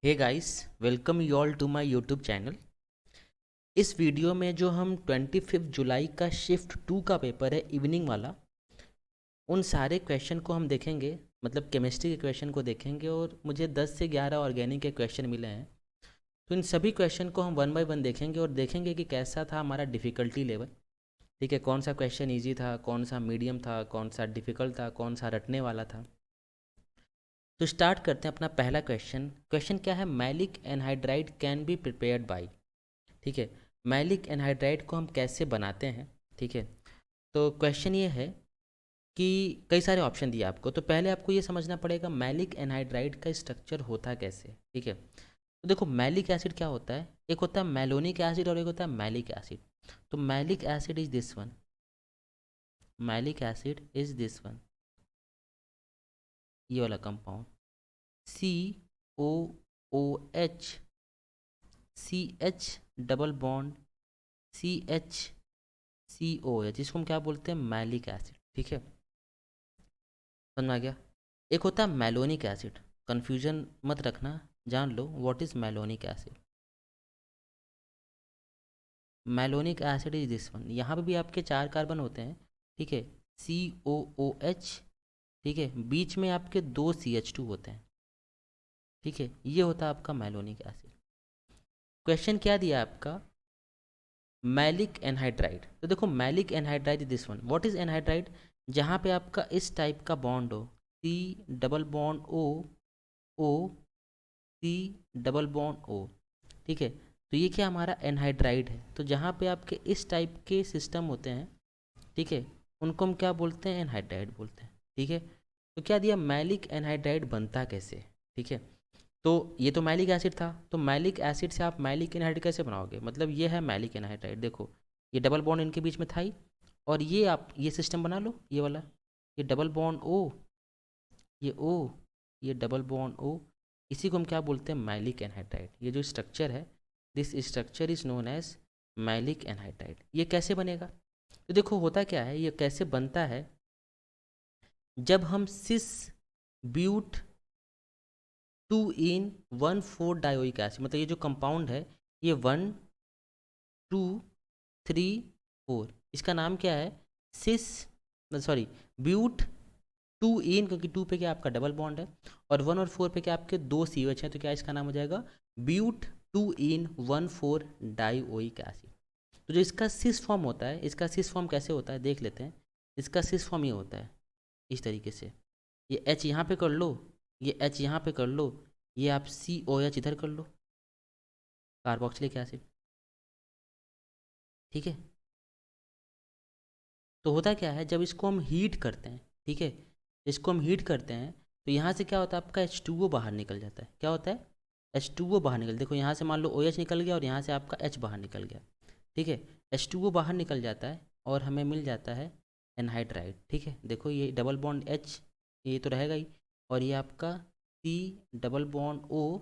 Hey guys, welcome you all to my YouTube channel. इस video में जो हम 25 जुलाई का शिफ्ट 2 का पेपर है इवनिंग वाला, उन सारे क्वेश्चन को हम देखेंगे। मतलब केमिस्ट्री के क्वेश्चन को देखेंगे और मुझे 10 से 11 ऑर्गेनिक के क्वेश्चन मिले हैं। तो इन सभी क्वेश्चन को हम वन बाय वन देखेंगे और देखेंगे कि कैसा था हमारा डिफ़िकल्टी लेवल। ठीक है, कौन सा क्वेश्चन ईजी था, कौन सा मीडियम था, कौन सा डिफ़िकल्ट था, कौन सा रटने वाला था। तो स्टार्ट करते हैं अपना पहला क्वेश्चन। क्वेश्चन क्या है? Maleic anhydride can be prepared by. ठीक है, मैलिक एनहाइड्राइड को हम कैसे बनाते हैं। ठीक है, तो क्वेश्चन ये है कि कई सारे ऑप्शन दिए आपको, तो पहले आपको ये समझना पड़ेगा मैलिक एनहाइड्राइड का स्ट्रक्चर होता कैसे। ठीक है, तो देखो मैलिक एसिड क्या होता है, एक होता है मैलोनिक एसिड और एक होता है मैलिक एसिड। तो malic acid is this one, malic acid is this one, ये वाला compound C O O H, C H double bond C H C O H, जिसको हम क्या बोलते हैं? Malic acid. ठीक है, समझ में आ गया। एक होता है मैलोनिक एसिड, कन्फ्यूजन मत रखना, जान लो what is malonic acid. Malonic acid is this one, यहाँ पे भी आपके 4 कार्बन होते हैं। ठीक है, सी ओ ओ एच। ठीक है, बीच में आपके 2 CH2 होते हैं। ठीक है, ये होता है आपका मैलोनिक एसिड। क्वेश्चन क्या दिया आपका? Maleic anhydride. तो देखो maleic anhydride this one, what is anhydride? जहाँ पे आपका इस टाइप का बॉन्ड हो, C double bond O, O C double bond O. ठीक है, तो ये क्या हमारा एनहाइड्राइड है। तो जहाँ पे आपके इस टाइप के सिस्टम होते हैं, ठीक है, उनको हम क्या बोलते हैं? एनहाइड्राइड बोलते हैं। ठीक है, तो क्या दिया? मैलिक एनहाइड्राइड बनता कैसे। ठीक है, तो ये तो मैलिक एसिड था, तो मैलिक एसिड से आप मैलिक एनहाइड्राइड कैसे बनाओगे? मतलब ये है मैलिक एनहाइड्राइड, देखो ये डबल बॉन्ड इनके बीच में था ही, और ये आप ये सिस्टम बना लो, ये वाला, ये डबल बॉन्ड ओ, ये ओ, ये डबल बॉन्ड ओ, इसी को हम क्या बोलते हैं? Maleic anhydride. ये जो स्ट्रक्चर है, this structure is known as maleic anhydride. ये कैसे बनेगा? तो देखो होता क्या है, ये कैसे बनता है, जब हम सिस ब्यूट 2 इन 1,4 डायोइक एसिड, मतलब ये जो कंपाउंड है, ये 1 2 3 4, इसका नाम क्या है? सिस, सॉरी, ब्यूट 2 इन, क्योंकि 2 पे क्या आपका डबल बॉन्ड है, और 1 और 4 पे क्या आपके 2 CH हैं, तो क्या इसका नाम हो जाएगा? But 2 in 1,4 dioic acid. तो जो इसका सिस फॉर्म होता है, इसका सिस फॉर्म कैसे होता है देख लेते हैं। इसका सिस फॉर्म ये होता है इस तरीके से, ये H यहाँ पे कर लो, ये H यहाँ पे कर लो, ये आप COH इधर कर लो, कार्बोक्सिलिक एसिड। ठीक है, तो होता क्या है, जब इसको हम हीट करते हैं, ठीक है, इसको हम हीट करते हैं, तो यहाँ से क्या होता है? आपका H2O बाहर निकल जाता है। क्या होता है? H2O बाहर निकल, देखो यहाँ से मान लो OH निकल गया और यहाँ से आपका H बाहर निकल गया। ठीक है, H2O बाहर निकल जाता है और हमें मिल जाता है एनहाइड्राइड। ठीक है, देखो ये डबल बॉन्ड H, ये तो रहेगा ही, और ये आपका C डबल बॉन्ड O,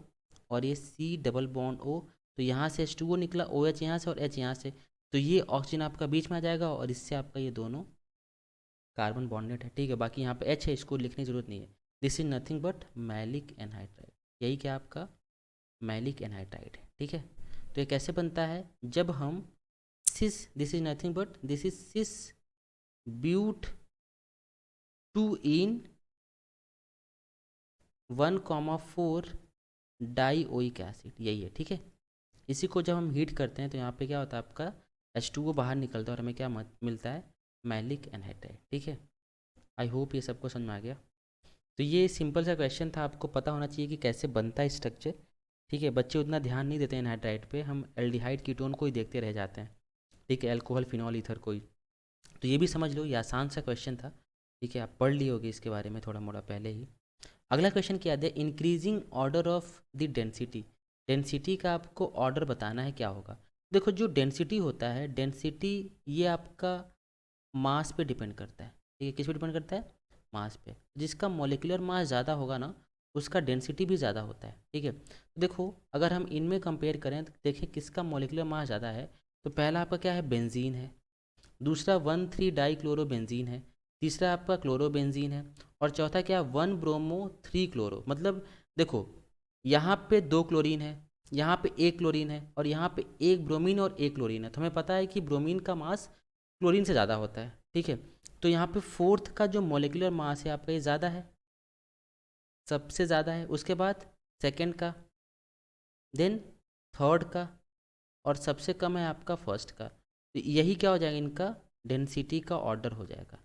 और ये C डबल बॉन्ड O। तो यहाँ से H2O निकला, OH यहाँ से और H यहाँ से, तो ये ऑक्सीजन आपका बीच में आ जाएगा और इससे आपका ये दोनों कार्बन बॉन्डेड है। ठीक है, बाकी यहाँ पे H है, इसको लिखने की जरूरत नहीं है। This is nothing but maleic anhydride, यही क्या आपका मैलिक एनहाइड्राइड है। ठीक है, तो ये कैसे बनता है? जब हम cis, this is nothing but this is cis but 2 in 1,4 dioic acid, यही है। ठीक है, इसी को जब हम हीट करते हैं तो यहाँ पे क्या होता है? आपका H2O बाहर निकलता है और हमें क्या मिलता है? Maleic anhydride. ठीक है, आई होप ये सबको समझ में आ गया। तो ये सिंपल सा क्वेश्चन था, आपको पता होना चाहिए कि कैसे बनता है स्ट्रक्चर। ठीक है, बच्चे उतना ध्यान नहीं देते हैं एनहाइड्राइड पे, हम एल्डिहाइड कीटोन को ही देखते रह जाते हैं। ठीक है, अल्कोहल फिनॉल ईथर को ही। तो ये भी समझ लो, ये आसान सा क्वेश्चन था। ठीक है, आप पढ़ लिए होगे इसके बारे में थोड़ा मोड़ा पहले ही। अगला क्वेश्चन क्या है? Increasing order of the density, density का आपको ऑर्डर बताना है, क्या होगा? देखो जो डेंसिटी होता है, डेंसिटी ये आपका मास पे डिपेंड करता है। ठीक है, किस पे डिपेंड करता है? मास पे। जिसका मॉलिक्यूलर मास ज़्यादा होगा ना, उसका डेंसिटी भी ज़्यादा होता है। ठीक है, तो देखो अगर हम इनमें कंपेयर करें तो देखें किसका मॉलिक्यूलर मास ज़्यादा है। तो पहला आपका क्या है? बेंजीन है। दूसरा 1,3 डाई क्लोरो बेंजीन है। तीसरा आपका क्लोरो बेंजीन है। और चौथा क्या? 1 ब्रोमो 3 क्लोरो। मतलब देखो यहाँ पे 2 क्लोरीन है, यहाँ पे 1 क्लोरीन है, और यहाँ पे 1 ब्रोमीन और 1 क्लोरीन है। तो हमें पता है कि ब्रोमीन का मास क्लोरीन से ज़्यादा होता है, ठीक है। तो यहाँ पे फोर्थ का जो मोलिकुलर मास है आपका, ये ज़्यादा है, सबसे ज़्यादा है। उसके बाद सेकंड का, देन थर्ड का, और सबसे कम है आपका फर्स्ट का। तो यही क्या हो जाएगा, इनका डेंसिटी का ऑर्डर हो जाएगा।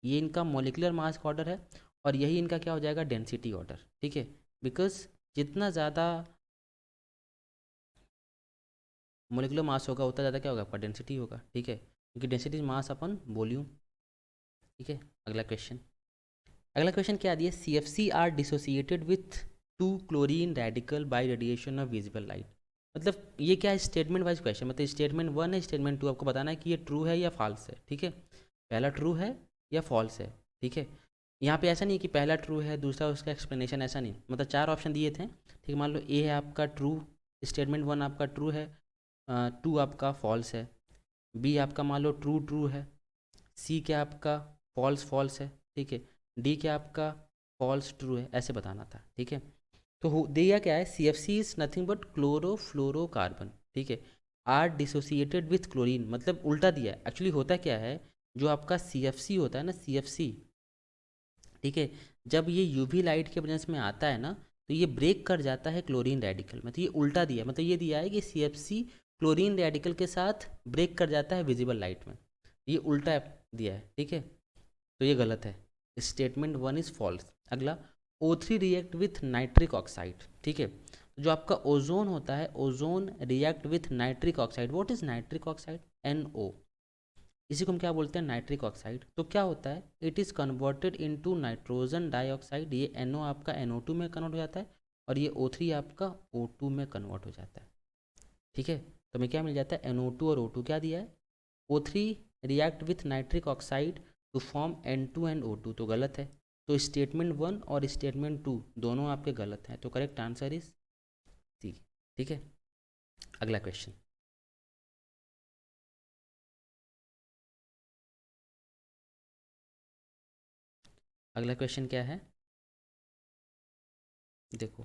ये इनका मोलिकुलर मास का ऑर्डर है, और यही इनका क्या हो जाएगा, डेंसिटी ऑर्डर, ठीक है। बिकॉज जितना ज़्यादा मोलिकुलर मास होगा उतना ज़्यादा क्या होगा, आपका डेंसिटी होगा, ठीक है, क्योंकि डेंसिटी मास अपन वॉल्यूम, ठीक है। अगला क्वेश्चन, अगला क्वेश्चन क्या दिया, C F C are dissociated with 2 chlorine radical by radiation of visible light. मतलब ये क्या है, स्टेटमेंट वाइज क्वेश्चन, मतलब स्टेटमेंट 1 है, स्टेटमेंट 2, आपको बताना है कि ये ट्रू है या फॉल्स है, ठीक है। पहला ट्रू है या फॉल्स है, ठीक है। यहाँ पे ऐसा नहीं है कि पहला ट्रू है दूसरा उसका एक्सप्लेनेशन, ऐसा नहीं, मतलब 4 ऑप्शन दिए थे, ठीक है। मान लो ए है आपका ट्रू, स्टेटमेंट 1 आपका ट्रू है, 2 आपका फॉल्स है, बी आपका मान लो ट्रू ट्रू है, सी क्या आपका फॉल्स फॉल्स है, ठीक है, डी क्या आपका फॉल्स ट्रू है, ऐसे बताना था, ठीक है। तो दिया क्या है, C F C is nothing but chlorofluorocarbon, ठीक है, आर डिसोसिएटेड विथ क्लोरीन, मतलब उल्टा दिया है। एक्चुअली होता क्या है, जो आपका सी एफ सी होता है ना, सी एफ सी, ठीक है, जब ये यूवी लाइट के प्रेजेंस में आता है ना, तो ये ब्रेक कर जाता है क्लोरीन रेडिकल में। तो ये उल्टा दिया है, मतलब ये दिया है कि C F C chlorine radical के साथ ब्रेक कर जाता है विजिबल लाइट में, ये उल्टा दिया है, ठीक है। तो ये गलत है, स्टेटमेंट 1 इज़ फॉल्स। अगला, O3 react with nitric oxide, ठीक है। तो जो आपका ओजोन होता है, ozone react with nitric oxide. What is nitric oxide, NO, इसी को हम क्या बोलते हैं, नाइट्रिक ऑक्साइड। तो क्या होता है, it is converted into nitrogen dioxide, ये NO आपका NO2 में कन्वर्ट हो जाता है, और ये O3 आपका O2 में कन्वर्ट हो जाता है, ठीक है। तो हमें क्या मिल जाता है, NO2 और O2 क्या दिया है, O3 react with nitric oxide to form N2 and O2, तो गलत है। तो स्टेटमेंट 1 और स्टेटमेंट 2 दोनों आपके गलत हैं, तो करेक्ट आंसर इज सी, ठीक है। अगला क्वेश्चन, अगला क्वेश्चन क्या है, देखो,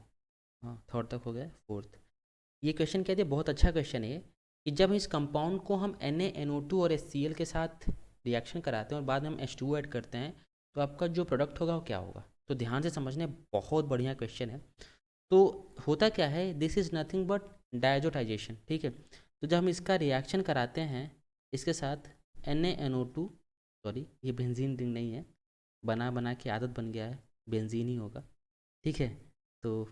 हाँ थर्ड तक हो गया, फोर्थ। ये क्वेश्चन क्या है, बहुत अच्छा क्वेश्चन है ये, कि जब इस कंपाउंड को हम NaNO2 और HCl के साथ रिएक्शन कराते हैं और बाद में हम H2O ऐड करते हैं, तो आपका जो प्रोडक्ट होगा वो क्या होगा। तो ध्यान से समझने, बहुत बढ़िया क्वेश्चन है। तो होता क्या है, दिस इज़ नथिंग बट डायजोटाइजेशन, ठीक है। तो जब हम इसका रिएक्शन कराते हैं इसके साथ NaNO2, सॉरी ये बेंजीन रिंग नहीं है, बना बना के आदत बन गया है, बेंजीन ही होगा, ठीक है। तो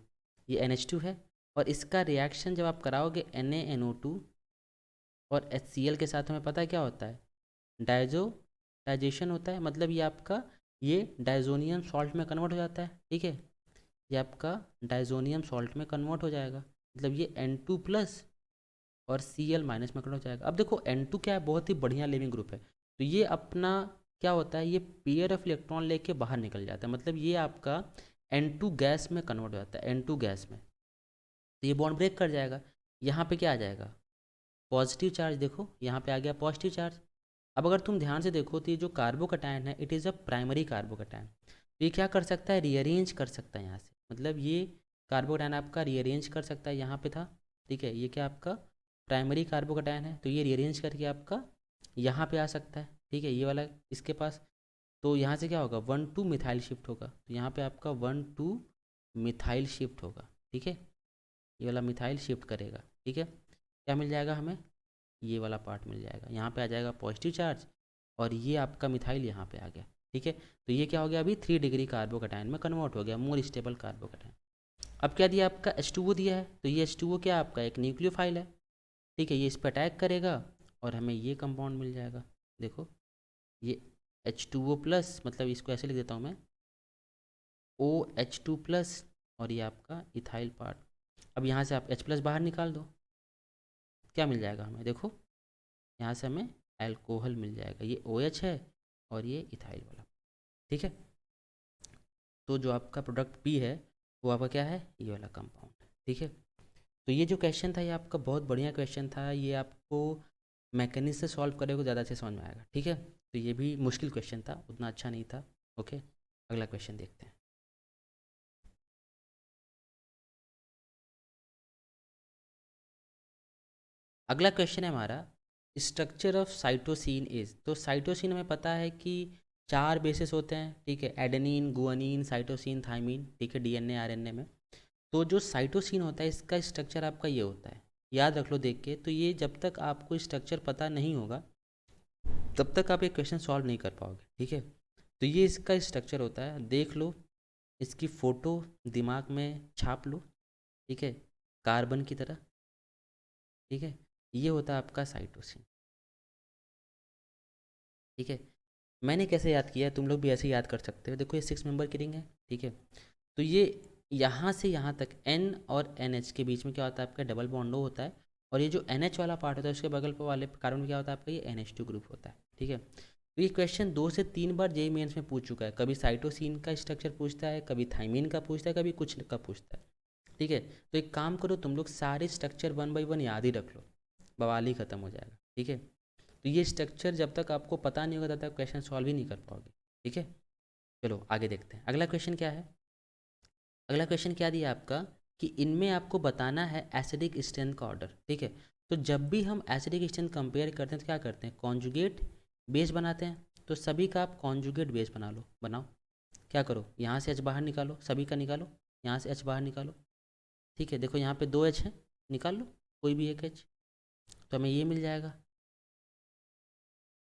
ये NH2 है, और इसका रिएक्शन जब आप कराओगे NaNO2 और HCl के साथ, हमें पता है क्या होता है, डाइजेशन होता है, मतलब ये आपका ये डाइजोनियम सॉल्ट में कन्वर्ट हो जाता है, ठीक है। ये आपका डाइजोनियम सॉल्ट में कन्वर्ट हो जाएगा, मतलब ये N2 प्लस और Cl माइनस में कन्वर्ट हो जाएगा। अब देखो N2 क्या है, बहुत ही बढ़िया लिविंग ग्रुप है, तो ये अपना क्या होता है, ये पेयर ऑफ इलेक्ट्रॉन लेके बाहर निकल जाता है, मतलब ये आपका N2 गैस में कन्वर्ट हो जाता है, N2 गैस में। तो ये बॉन्ड ब्रेक कर जाएगा, यहाँ पे क्या आ जाएगा, पॉजिटिव चार्ज। देखो यहाँ पे आ गया पॉजिटिव चार्ज। अब अगर तुम ध्यान से देखो तो ये जो कार्बोकैटायन है, it is a primary carbocation. तो ये क्या कर सकता है, रीअरेंज कर सकता है यहाँ से, मतलब ये कार्बोकैटायन आपका रीअरेंज कर सकता है, यहाँ पे था, ठीक है। ये क्या आपका प्राइमरी कार्बोकैटायन है, तो ये रीअरेंज करके आपका यहाँ पे आ सकता है, ठीक है, ये वाला इसके पास। तो यहाँ से क्या होगा, 1 to मिथाइल शिफ्ट होगा, तो यहाँ पे आपका 1 to मिथाइल शिफ्ट होगा, ठीक है। ये वाला मिथाइल शिफ्ट करेगा, ठीक है। क्या मिल जाएगा हमें, ये वाला पार्ट मिल जाएगा, यहाँ पे आ जाएगा पॉजिटिव चार्ज, और ये आपका मिथाइल यहाँ पे आ गया, ठीक है। तो ये क्या हो गया, अभी 3 डिग्री कार्बोकैटायन में कन्वर्ट हो गया, मोर स्टेबल कार्बोकैटायन। अब क्या दिया आपका, H2O दिया है, तो ये H2O क्या आपका एक न्यूक्लियोफाइल है, ठीक है। ये इस पर अटैक करेगा और हमें ये कंपाउंड मिल जाएगा, देखो ये H2O प्लस, मतलब इसको ऐसे लिख देता हूँ मैं, OH2 प्लस, और ये आपका इथाइल पार्ट। अब यहाँ से आप H प्लस बाहर निकाल दो, क्या मिल जाएगा हमें, देखो यहाँ से हमें अल्कोहल मिल जाएगा, ये OH है और ये इथाइल वाला, ठीक है। तो जो आपका प्रोडक्ट P है वो आपका क्या है, ये वाला कंपाउंड, ठीक है। तो ये जो क्वेश्चन था ये आपका बहुत बढ़िया क्वेश्चन था, ये आपको मैकेनिक्स से सॉल्व करेगा ज़्यादा अच्छे समझ में आएगा, ठीक है। तो ये भी मुश्किल क्वेश्चन था, उतना अच्छा नहीं था, ओके। अगला क्वेश्चन देखते हैं। अगला क्वेश्चन है हमारा, स्ट्रक्चर ऑफ साइटोसिन इज। तो साइटोसिन हमें पता है कि 4 बेसिस होते हैं, ठीक है, एडेनिन, गुआनिन, साइटोसिन, थाइमिन, ठीक है, डीएनए आरएनए में। तो जो साइटोसिन होता है इसका स्ट्रक्चर आपका ये होता है, याद रख लो देख के। तो ये जब तक आपको स्ट्रक्चर पता नहीं होगा तब तक आप ये क्वेश्चन सॉल्व नहीं कर पाओगे, ठीक है। तो ये इसका स्ट्रक्चर होता है, देख लो, इसकी फ़ोटो दिमाग में छाप लो, ठीक है, कार्बन की तरह, ठीक है। ये होता है आपका साइटोसिन, ठीक है। मैंने कैसे याद किया है, तुम लोग भी ऐसे याद कर सकते हो। देखो ये 6 मेंबर की रिंग है, ठीक है। तो ये यहाँ से यहाँ तक N और NH के बीच में क्या होता है आपका डबल बॉन्ड होता है। और ये जो NH वाला पार्ट होता है उसके बगल पर वाले कार्बन में क्या होता है आपका ये NH2 ग्रुप होता है, ठीक है। तो ये क्वेश्चन 2 से 3 बार जेईई मेंस में पूछ चुका है। कभी साइटोसिन का स्ट्रक्चर पूछता है, कभी थाइमिन का पूछता है, कभी कुछ का पूछता है, ठीक है। तो एक काम करो, तुम लोग सारे स्ट्रक्चर 1 बाई 1 याद ही रख लो, बवाल ही खत्म हो जाएगा, ठीक है। तो ये स्ट्रक्चर जब तक आपको पता नहीं होगा तब तक क्वेश्चन सॉल्व ही नहीं कर पाओगे, ठीक है। चलो आगे देखते हैं, अगला क्वेश्चन क्या है। अगला क्वेश्चन क्या दिया आपका कि इनमें आपको बताना है एसिडिक स्ट्रेंथ का ऑर्डर, ठीक है। तो जब भी हम एसिडिक स्ट्रेंथ कंपेयर करते हैं तो क्या करते हैं, कॉन्जुगेट बेस बनाते हैं। तो सभी का आप कॉन्जुगेट बेस बना लो, बनाओ। क्या करो, यहाँ से एच बाहर निकालो, सभी का निकालो, यहाँ से एच बाहर निकालो, ठीक है। देखो यहाँ पे 2 एच हैं, निकाल लो कोई भी एक एच, तो हमें ये मिल जाएगा,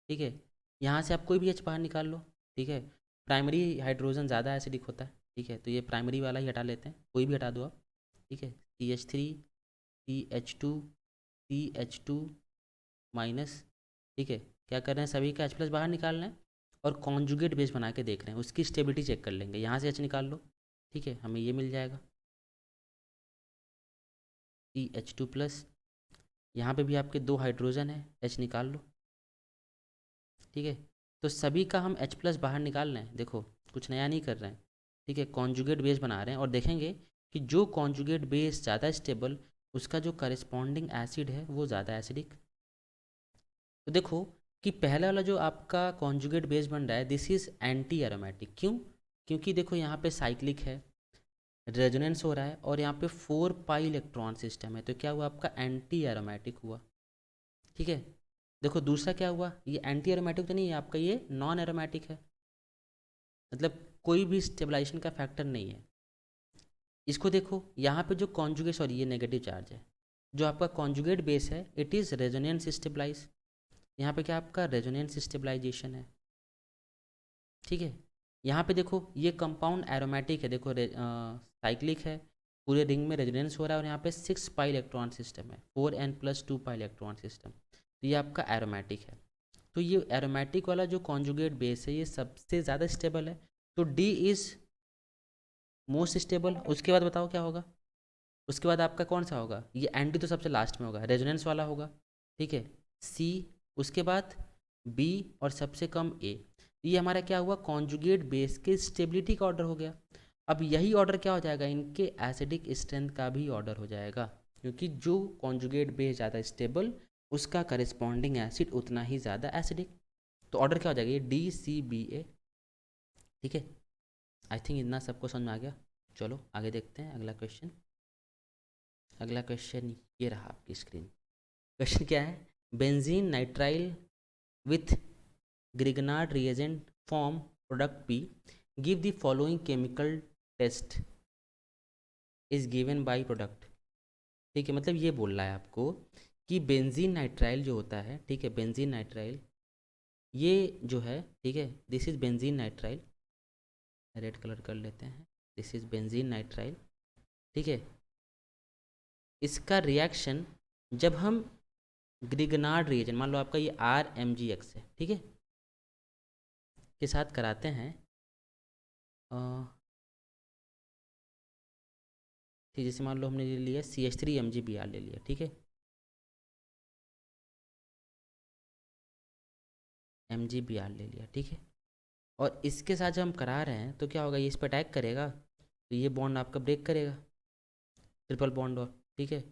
ठीक है। यहाँ से आप कोई भी एच बाहर निकाल लो, ठीक है। प्राइमरी हाइड्रोजन ज़्यादा एसिडिक होता है, ठीक है, तो ये प्राइमरी वाला ही हटा लेते हैं, कोई भी हटा दो आप, ठीक है। CH3, CH2 माइनस, ठीक है। क्या कर रहे हैं, सभी का H प्लस बाहर निकाल रहे हैं और कॉन्जुगेट बेस बना के देख रहे हैं, उसकी स्टेबिलिटी चेक कर लेंगे। यहाँ से H निकाल लो, ठीक है, हमें ये मिल जाएगा CH2 प्लस। यहाँ पे भी आपके 2 हाइड्रोजन है, H निकाल लो, ठीक है। तो सभी का हम H प्लस बाहर निकाल रहे हैं, देखो कुछ नया नहीं कर रहे हैं, ठीक है। कॉन्जुगेट बेस बना रहे हैं और देखेंगे कि जो कॉन्जुगेट बेस ज़्यादा स्टेबल उसका जो करस्पॉन्डिंग एसिड है वो ज़्यादा एसिडिक। तो देखो कि पहला वाला जो आपका कॉन्जुगेट बेस बन रहा है दिस इज़ एंटी एरोमेटिक, क्यों, क्योंकि देखो यहाँ पे साइक्लिक है, रेजोनेंस हो रहा है और यहाँ पे 4 पाई इलेक्ट्रॉन सिस्टम है, तो क्या हुआ आपका एंटी एरोमेटिक हुआ, ठीक है। देखो दूसरा क्या हुआ, ये एंटी एरोमेटिक तो नहीं है आपका, ये नॉन एरोमेटिक है, मतलब कोई भी स्टेबलाइजेशन का फैक्टर नहीं है। इसको देखो यहाँ पे जो कॉन्जुगेट, सॉरी ये नेगेटिव चार्ज है, जो आपका कॉन्जुगेट बेस है इट इज़ रेजोनेंस स्टेबलाइज। यहाँ पे क्या आपका रेजोनेंस स्टेबलाइजेशन है, ठीक है। यहाँ पे देखो ये कंपाउंड एरोमेटिक है, देखो साइक्लिक है, पूरे रिंग में रेजोनेंस हो रहा है और यहाँ पे 6 पाई इलेक्ट्रॉन सिस्टम है, 4n+2 पाई इलेक्ट्रॉन सिस्टम, तो ये आपका एरोमेटिक है। तो ये एरोमेटिक वाला जो कॉन्जुगेट बेस है ये सबसे ज़्यादा स्टेबल है, तो डी इज़ मोस्ट स्टेबल। उसके बाद बताओ क्या होगा, उसके बाद आपका कौन सा होगा, ये एंटी तो सबसे लास्ट में होगा, रेजोनेंस वाला होगा, ठीक है, सी। उसके बाद बी और सबसे कम ए। ये हमारा क्या हुआ, कॉन्जुगेट बेस के स्टेबिलिटी का ऑर्डर हो गया। अब यही ऑर्डर क्या हो जाएगा, इनके एसिडिक स्ट्रेंथ का भी ऑर्डर हो जाएगा, क्योंकि जो कॉन्जुगेट बेस ज़्यादा स्टेबल उसका करस्पॉन्डिंग एसिड उतना ही ज़्यादा एसिडिक। तो ऑर्डर क्या हो जाएगा, ये DCBA, ठीक है। आई थिंक इतना सबको समझ में आ गया। चलो आगे देखते हैं अगला क्वेश्चन। अगला क्वेश्चन ये रहा आपकी स्क्रीन। क्वेश्चन क्या है, benzene nitrile with Grignard reagent form product P, give the following chemical test is given by product, ठीक है। मतलब ये बोल रहा है आपको कि बेंजीन नाइट्राइल जो होता है, ठीक है, बेंजीन नाइट्राइल ये जो है, ठीक है, this is benzene nitrile, red colour कर लेते हैं, दिस इज बेंजीन नाइट्राइल, ठीक है। इसका रिएक्शन जब हम ग्रिगनार्ड रिएजेंट, मान लो आपका ये RMgX है, ठीक है, के साथ कराते हैं, ठीक, जैसे मान लो हमने ले लिया CH3 MgBr ले लिया, ठीक है, MgBr ले लिया, ठीक है। और इसके साथ जब हम करा रहे हैं तो क्या होगा, ये इस पर अटैक करेगा तो ये बॉन्ड आपका ब्रेक करेगा, ट्रिपल बॉन्ड, और ठीक है।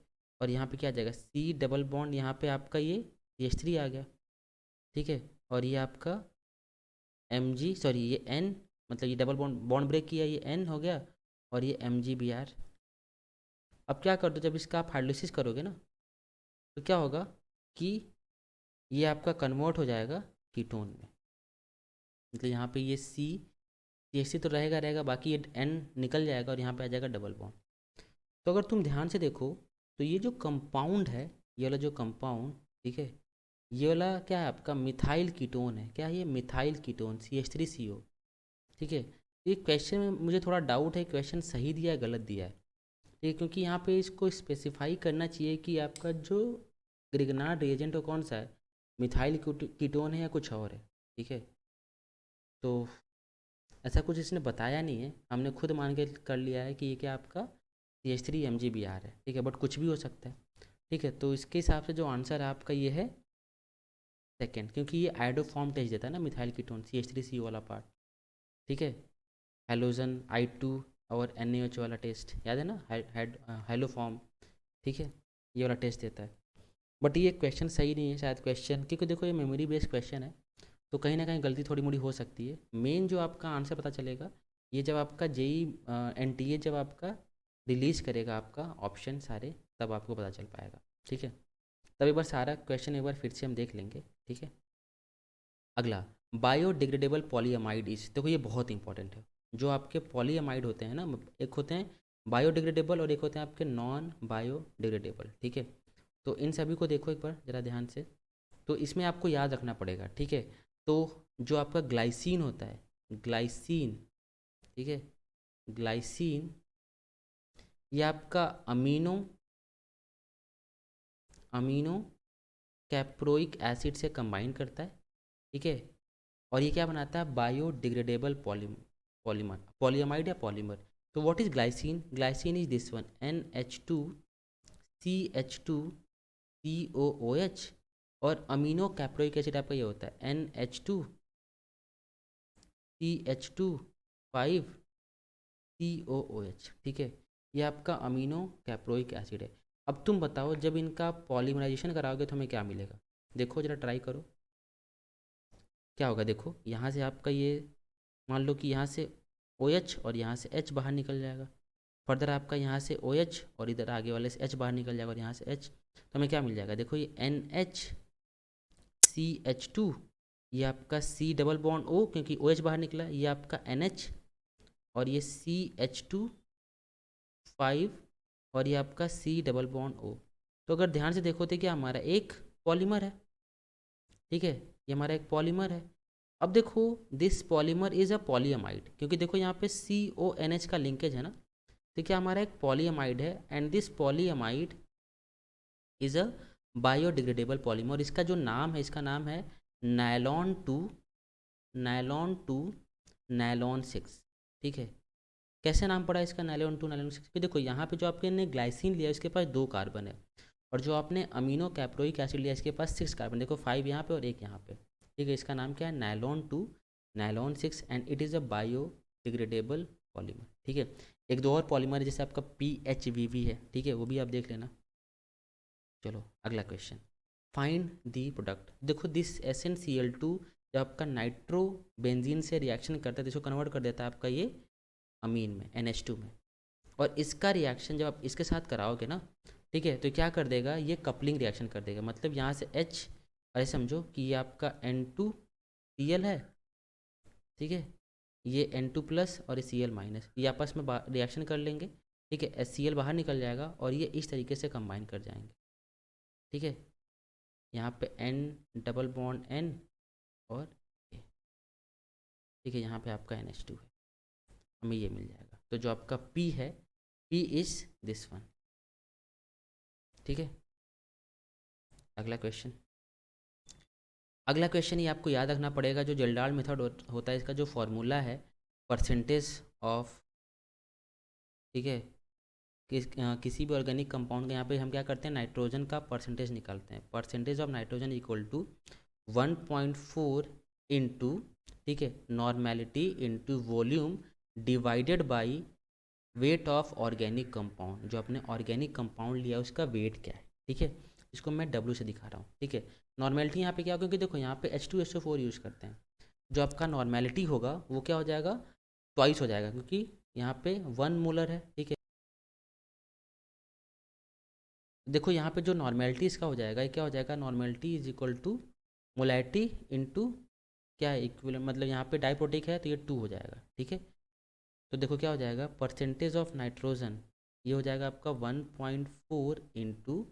और यहाँ पे क्या आ जाएगा, C डबल बॉन्ड, यहाँ पे आपका ये CH3 आ गया, ठीक है। और ये आपका सॉरी ये N, मतलब ये डबल बॉन्ड बॉन्ड ब्रेक किया, ये N हो गया और ये MgBr। अब क्या कर दो, जब इसका आप हाइड्रोलिसिस करोगे ना तो क्या होगा कि ये आपका कन्वर्ट हो जाएगा कीटोन में। मतलब यहाँ पे ये CH3 तो रहेगा रहेगा, बाकी ये N निकल जाएगा और यहाँ पे आ जाएगा डबल बॉन्ड। तो अगर तुम ध्यान से देखो तो ये जो कंपाउंड है, ये वाला जो कंपाउंड, ठीक है, ये वाला क्या है आपका मिथाइल कीटोन है। क्या है ये? Methyl ketone CH3CO। ठीक है, ये क्वेश्चन में मुझे थोड़ा डाउट है, क्वेश्चन सही दिया है गलत दिया है। ठीक है, क्योंकि यहाँ पे इसको स्पेसिफाई करना चाहिए कि आपका जो ग्रिग्नार्ड रिएजेंट वो कौन सा है, मिथाइल कीटोन है या कुछ और है। ठीक है, तो ऐसा कुछ इसने बताया नहीं है, हमने खुद मान के कर लिया है कि ये क्या आपका CH3 MgBr है। ठीक है, बट कुछ भी हो सकता है। ठीक है, तो इसके हिसाब से जो आंसर है आपका ये है सेकेंड, क्योंकि ये आइडोफॉर्म टेस्ट देता है ना मिथाइल कीटोन CH3CO वाला पार्ट। ठीक है, हेलोजन I2 और NaOH वाला टेस्ट याद है ना, हेलोफॉर्म। ठीक है, ये वाला टेस्ट देता है। बट ये क्वेश्चन सही नहीं है शायद क्वेश्चन, क्योंकि देखो ये मेमोरी बेस्ड क्वेश्चन है, तो कहीं ना कहीं गलती थोड़ी मोड़ी हो सकती है। मेन जो आपका आंसर पता चलेगा ये जब आपका NTA जब आपका रिलीज़ करेगा आपका ऑप्शन सारे, तब आपको पता चल पाएगा। ठीक है, तब एक बार सारा क्वेश्चन एक बार फिर से हम देख लेंगे। ठीक है, अगला, बायोडिग्रेडेबल पॉलीअमाइड इज, देखो ये बहुत इंपॉर्टेंट है। जो आपके पॉलीअमाइड होते हैं ना, एक होते हैं बायोडिग्रेडेबल और एक होते हैं आपके नॉन बायोडिग्रेडेबल। ठीक है, तो इन सभी को देखो एक बार ज़रा ध्यान से। तो इसमें आपको याद रखना पड़ेगा। ठीक है, तो जो आपका ग्लाइसिन होता है, ग्लाइसिन, ठीक है, ग्लाइसिन ये आपका अमीनो अमीनो कैप्रोइक एसिड से कंबाइन करता है। ठीक है, और ये क्या बनाता है? बायोडिग्रेडेबल पॉलीमर, पॉलीअमाइड या पॉलीमर। तो what is glycine? Glycine is this one, NH2CH2COOH, और अमीनो कैप्रोइक एसिड आपका ये होता है NH2CH2 5COOH। ठीक है, ये आपका अमीनो कैप्रोइक एसिड है। अब तुम बताओ जब इनका पॉलीमराइजेशन कराओगे तो हमें क्या मिलेगा? देखो जरा ट्राई करो क्या होगा। देखो यहाँ से आपका ये, मान लो कि यहाँ से OH और यहाँ से H बाहर निकल जाएगा। फर्दर आपका यहाँ से OH और इधर आगे वाले से H बाहर निकल जाएगा और यहाँ से H, तो हमें क्या मिल जाएगा? देखो ये NHCH2, ये आपका C डबल बॉन्ड O, क्योंकि OH बाहर निकला, ये आपका NH, और ये CH2 5, और ये आपका C डबल बॉन्ड O। तो अगर ध्यान से देखो तो क्या हमारा एक पॉलीमर है। ठीक है, ये हमारा एक पॉलीमर है। अब देखो this polymer is a polyamide, क्योंकि देखो यहाँ पे CONH का लिंकेज है ना, तो क्या हमारा एक पॉलीअमाइड है, and this polyamide is a biodegradable polymer. इसका जो नाम है, इसका नाम है नायलॉन 2 नायलॉन 6। ठीक है, कैसे नाम पड़ा इसका नायलॉन 2 नायलॉन 6? फिर देखो यहाँ पे जो आपके ने ग्लाइसिन लिया इसके पास 2 कार्बन है, और जो आपने अमीनो कैप्रोइक एसिड लिया इसके पास 6 कार्बन। देखो 5 यहाँ पे और 1 यहाँ पे। ठीक है, इसका नाम क्या है? Nylon 2 nylon 6, and it is a biodegradable polymer. ठीक है, एक दो और पॉलीमर है जैसे आपका PHVV है। ठीक है, वो भी आप देख लेना। चलो अगला क्वेश्चन, फाइंड दी प्रोडक्ट। देखो दिस SnCl2 जब आपका नाइट्रो बेंजीन से रिएक्शन करता है तो इसको कन्वर्ट कर देता है आपका ये अमीन में, NH2 में। और इसका रिएक्शन जब आप इसके साथ कराओगे ना, ठीक है, तो क्या कर देगा? ये कपलिंग रिएक्शन कर देगा। मतलब यहाँ से H, अरे समझो कि ये आपका N2Cl है। ठीक है, ये N2+ और ये Cl-, ये आपस में रिएक्शन कर लेंगे। ठीक है, HCl बाहर निकल जाएगा और ये इस तरीके से कंबाइन कर जाएंगे। ठीक है, यहाँ पे N डबल बॉन्ड N और A। ठीक है, यहाँ पे आपका NH2 है, हमें ये मिल जाएगा। तो जो आपका P है, P इज दिस वन। ठीक है, अगला क्वेश्चन। अगला क्वेश्चन ये आपको याद रखना पड़ेगा, जो जेल्डाल मेथड होता है, इसका जो फॉर्मूला है परसेंटेज ऑफ, ठीक है, किसी भी ऑर्गेनिक कंपाउंड का, यहाँ पे हम क्या करते हैं? नाइट्रोजन का परसेंटेज निकालते हैं। Percentage of nitrogen equal to 1.4 into, ठीक है, normality into volume divided by weight of organic compound. जो अपने ऑर्गेनिक कंपाउंड लिया उसका वेट क्या है। ठीक है, इसको मैं W से दिखा रहा हूँ। ठीक है, नॉर्मेलिटी यहाँ पे क्या होगा, क्योंकि देखो यहाँ पे H2SO4 यूज़ करते हैं। जो आपका नॉर्मेलिटी होगा वो क्या हो जाएगा? ट्वाइस हो जाएगा, क्योंकि यहाँ पे 1 मोलर है। ठीक है, देखो यहाँ पे जो नॉर्मेलिटी इसका हो जाएगा, ये क्या हो जाएगा, normality is equal to molarity into क्या है इक्विवेलेंट, मतलब यहाँ पे डाइप्रोटिक है तो ये 2 हो जाएगा, ठीक है। तो देखो क्या हो जाएगा, परसेंटेज ऑफ नाइट्रोजन, ये हो जाएगा आपका 1.4 इंटू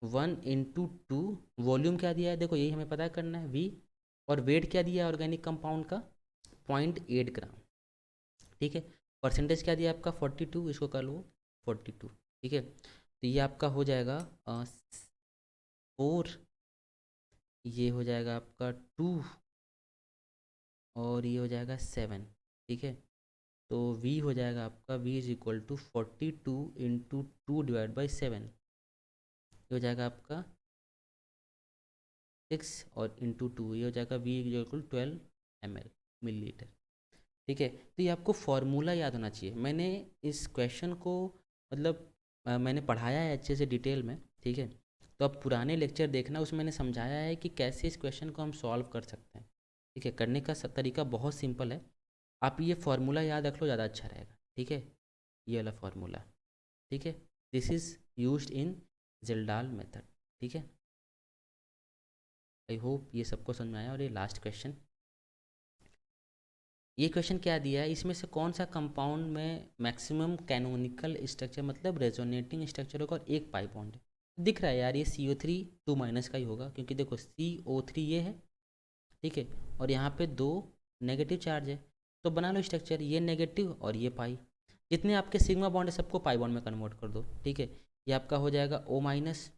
1 इंटू 2, वॉल्यूम क्या दिया है देखो यही हमें पता करना है V, और वेट क्या दिया है ऑर्गेनिक कंपाउंड का 0.8 ग्राम, ठीक है। परसेंटेज क्या दिया है आपका 42, इसको कर लो 42, ठीक है। तो ये आपका हो जाएगा 4, ये हो जाएगा आपका 2, और ये हो जाएगा 7, ठीक है। तो V हो जाएगा आपका V is equal to 42 into 2 divide by 7, ये हो जाएगा आपका 6, और इंटू 2 ये हो जाएगा V is equal 12 ml millilitre, ठीक है। तो ये आपको फॉर्मूला याद होना चाहिए। मैंने इस क्वेश्चन को मतलब मैंने पढ़ाया है अच्छे से डिटेल में, ठीक है। तो अब पुराने लेक्चर देखना, उसमें मैंने समझाया है कि कैसे इस क्वेश्चन को हम सॉल्व कर सकते हैं, ठीक है। करने का तरीका बहुत सिंपल है, आप ये फार्मूला याद रख लो, ज़्यादा अच्छा रहेगा, ठीक है। ये वाला फार्मूला, ठीक है, this is used in Kjeldahl method, ठीक है। आई होप ये सबको समझ में आया। और ये लास्ट क्वेश्चन, ये क्वेश्चन क्या दिया है, इसमें से कौन सा कंपाउंड में मैक्सिमम कैनोनिकल स्ट्रक्चर मतलब रेजोनेटिंग स्ट्रक्चर होगा और एक पाई बॉन्ड है। दिख रहा है यार ये CO3 2 माइनस का ही होगा, क्योंकि देखो CO3 ये है, ठीक है, और यहाँ पे 2 नेगेटिव चार्ज है। तो बना लो स्ट्रक्चर, ये नेगेटिव और ये पाई, जितने आपके सिग्मा बॉन्ड है सबको पाई बॉन्ड में कन्वर्ट कर दो, ठीक है। ये आपका हो जाएगा O माइनस,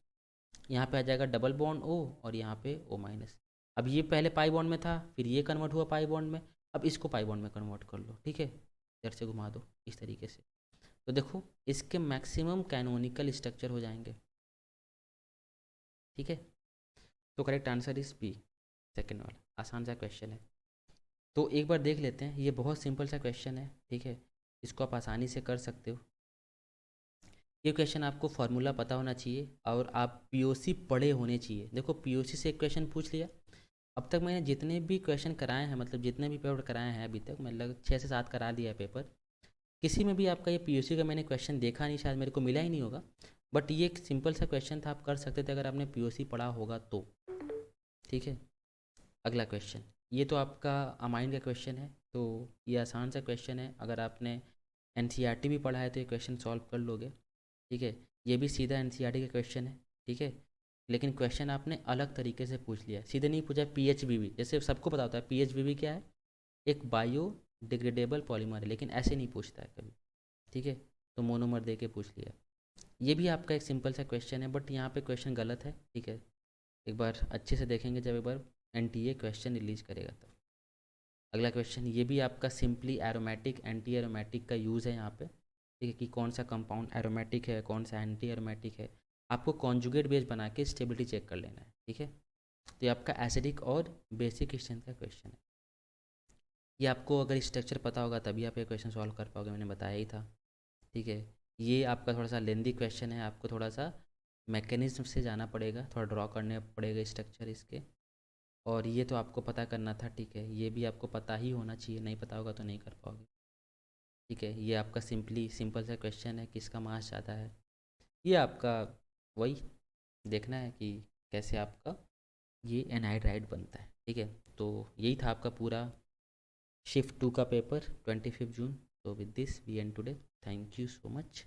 यहाँ पे आ जाएगा डबल बॉन्ड O, और यहाँ पे O माइनस। अब ये पहले पाई बॉन्ड में था, फिर ये कन्वर्ट हुआ पाई बॉन्ड में, अब इसको पाई बॉन्ड में कन्वर्ट कर लो, ठीक है। इधर से घुमा दो इस तरीके से, तो देखो इसके मैक्सिमम कैनोनिकल स्ट्रक्चर हो जाएंगे, ठीक है। तो correct answer is B, second वाला। आसान सा क्वेश्चन है, तो एक बार देख लेते हैं। ये बहुत सिंपल सा क्वेश्चन है, ठीक है, इसको आप आसानी से कर सकते हो। ये क्वेश्चन आपको फार्मूला पता होना चाहिए और आप POC पढ़े होने चाहिए। देखो POC से एक क्वेश्चन पूछ लिया, अब तक मैंने जितने भी क्वेश्चन कराए हैं, मतलब जितने भी पेपर कराए हैं अभी तक, मतलब 6 से 7 करा दिया है पेपर, किसी में भी आपका ये POC का मैंने क्वेश्चन देखा नहीं, शायद मेरे को मिला ही नहीं होगा। बट ये एक सिंपल सा क्वेश्चन था, आप कर सकते थे अगर आपने POC पढ़ा होगा तो, ठीक है। अगला क्वेश्चन, ये तो आपका अमाइन का क्वेश्चन है, तो ये आसान सा क्वेश्चन है। अगर आपने NCERT भी पढ़ा है तो ये क्वेश्चन सॉल्व कर लोगे, ठीक है। ये भी सीधा NCERT का क्वेश्चन है, ठीक है, लेकिन क्वेश्चन आपने अलग तरीके से पूछ लिया, सीधे नहीं पूछा PHBB, जैसे सबको पता होता है PHBB क्या है, एक बायो डिग्रेडेबल पॉलीमर है, लेकिन ऐसे नहीं पूछता है कभी, ठीक है। तो मोनोमर दे के पूछ लिया। ये भी आपका एक सिंपल सा क्वेश्चन है, बट यहाँ पे क्वेश्चन गलत है, ठीक है। एक बार अच्छे से देखेंगे जब एक बार NTA क्वेश्चन रिलीज करेगा तब। अगला क्वेश्चन, ये भी आपका सिंपली एरोमेटिक एंटी एरोमेटिक का यूज़ है यहाँ पे, ठीक है, कि कौन सा कंपाउंड एरोमेटिक है कौन सा एंटी एरोमेटिक है, आपको कॉन्जुगेट बेस बना के स्टेबिलिटी चेक कर लेना है, ठीक है। तो ये आपका एसिडिक और बेसिक स्ट्रेंथ का क्वेश्चन है। ये आपको अगर स्ट्रक्चर पता होगा तभी आप ये क्वेश्चन सॉल्व कर पाओगे, मैंने बताया ही था, ठीक है। ये आपका थोड़ा सा लेंदी क्वेश्चन है, आपको थोड़ा सा मैकेनिज्म से जाना पड़ेगा, थोड़ा ड्रॉ करने पड़ेगा स्ट्रक्चर इसके, और ये तो आपको पता करना था, ठीक है। ये भी आपको पता ही होना चाहिए, नहीं पता होगा तो नहीं कर पाओगे, ठीक है। ये आपका सिंपल सा क्वेश्चन है, किसका मास ज़्यादा है, ये आपका वही देखना है कि कैसे आपका ये एनहाइड्राइड बनता है, ठीक है। तो यही था आपका पूरा शिफ्ट 2 का पेपर 25 जून। तो with this we end today, thank you so much.